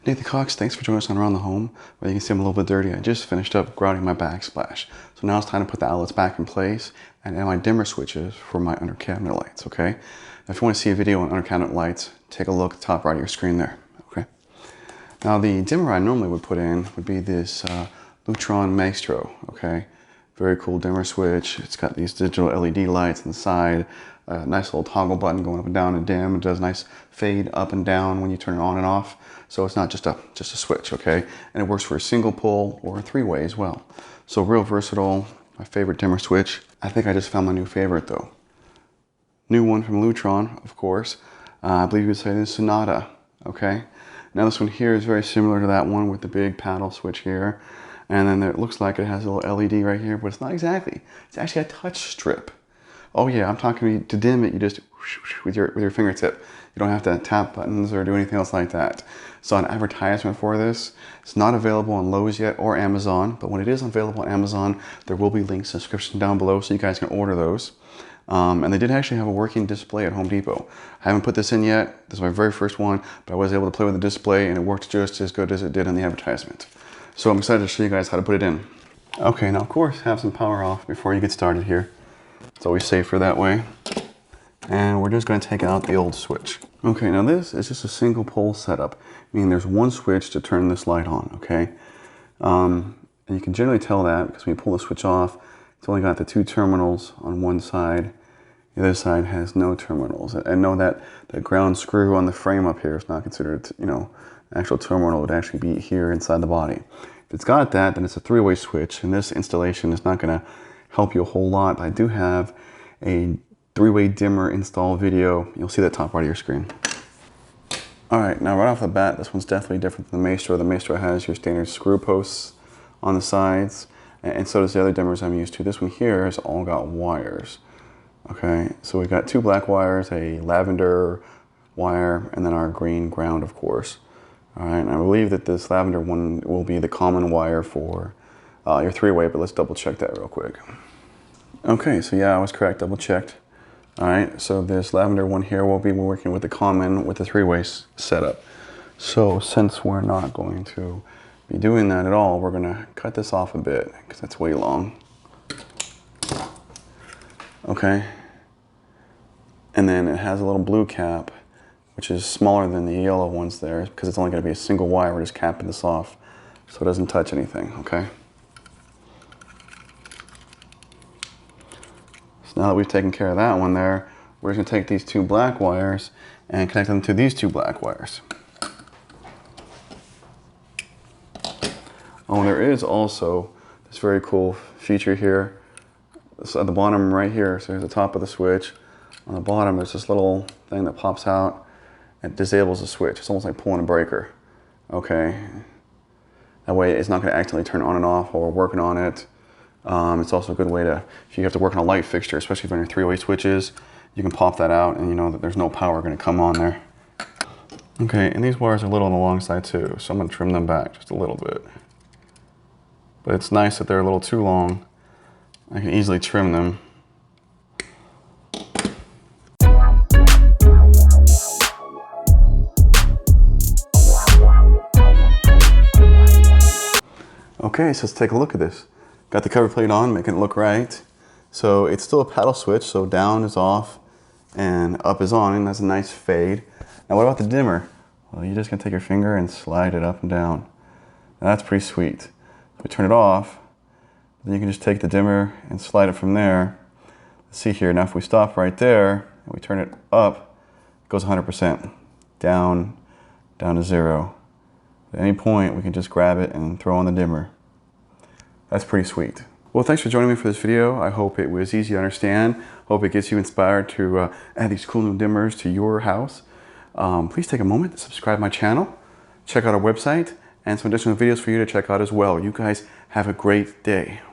Nathan Cox, thanks for joining us on Around the Home. Well, you can see I'm a little bit dirty. I just finished up grouting my backsplash. So now it's time to put the outlets back in place and add my dimmer switches for my under cabinet lights, okay? Now, if you want to see a video on under cabinet lights, take a look at the top right of your screen there, okay? Now the dimmer I normally would put in would be this Lutron Maestro, okay? Very cool dimmer switch. It's got these digital LED lights on the side, a nice little toggle button going up and down and dim. It does a nice fade up and down when you turn it on and off. So it's not just a switch, okay? And it works for a single pull or a three-way as well. So real versatile, my favorite dimmer switch. I think I just found my new favorite though. New one from Lutron, of course. I believe you would say this Sunnata, okay? Now this one here is very similar to that one with the big paddle switch here. And then it looks like it has a little LED right here, but it's not exactly. It's actually a touch strip. Oh yeah, I'm talking to dim it, you just with your fingertip. You don't have to tap buttons or do anything else like that. So an advertisement for this, it's not available on Lowe's yet or Amazon, but when it is available on Amazon, there will be links in the description down below so you guys can order those. And they did actually have a working display at Home Depot. I haven't put this in yet. This is my very first one, but I was able to play with the display and it worked just as good as it did in the advertisement. So I'm excited to show you guys how to put it in. Okay, now of course have some power off before you get started here. It's always safer that way. And we're just going to take out the old switch. Okay, now this is just a single pole setup, meaning there's one switch to turn this light on, okay? And you can generally tell that because when you pull the switch off, it's only got the two terminals on one side. The other side has no terminals. And know that the ground screw on the frame up here is not considered, you know, an actual terminal. It would actually be here inside the body. If it's got that, then it's a three-way switch, and this installation is not going to help you a whole lot. But I do have a three-way dimmer install video. You'll see that top right of your screen. All right, now right off the bat, this one's definitely different than the Maestro. The Maestro has your standard screw posts on the sides, and so does the other dimmers I'm used to. This one here has all got wires. Okay, so we've got two black wires, a lavender wire, and then our green ground, of course. All right, and I believe that this lavender one will be the common wire for your three-way, but let's double check that real quick. Okay, so yeah, I was correct, double checked. All right, so this lavender one here will be working with the common with the three-way setup. So since we're not going to be doing that at all, we're gonna cut this off a bit because that's way long. Okay, and then it has a little blue cap, which is smaller than the yellow ones there because it's only gonna be a single wire. We're just capping this off so it doesn't touch anything, okay? So now that we've taken care of that one there, we're just gonna take these two black wires and connect them to these two black wires. Oh, and there is also this very cool feature here. So at the bottom right here, so here's the top of the switch. On the bottom, there's this little thing that pops out and disables the switch. It's almost like pulling a breaker, okay? That way it's not gonna accidentally turn on and off while we're working on it. It's also a good way to, if you have to work on a light fixture, especially if you're on your three-way switches, you can pop that out and you know that there's no power going to come on there. Okay, and these wires are a little on the long side too, so I'm going to trim them back just a little bit. But it's nice that they're a little too long. I can easily trim them. Okay, so let's take a look at this. Got the cover plate on, making it look right. So it's still a paddle switch, so down is off and up is on, and that's a nice fade. Now what about the dimmer? Well, you're just gonna take your finger and slide it up and down. Now that's pretty sweet. If we turn it off, then you can just take the dimmer and slide it from there. Let's see here, now if we stop right there and we turn it up, it goes 100%, down to 0. At any point, we can just grab it and throw on the dimmer. That's pretty sweet. Well, thanks for joining me for this video. I hope it was easy to understand. Hope it gets you inspired to add these cool new dimmers to your house. Please take a moment to subscribe to my channel, check out our website, and some additional videos for you to check out as well. You guys have a great day.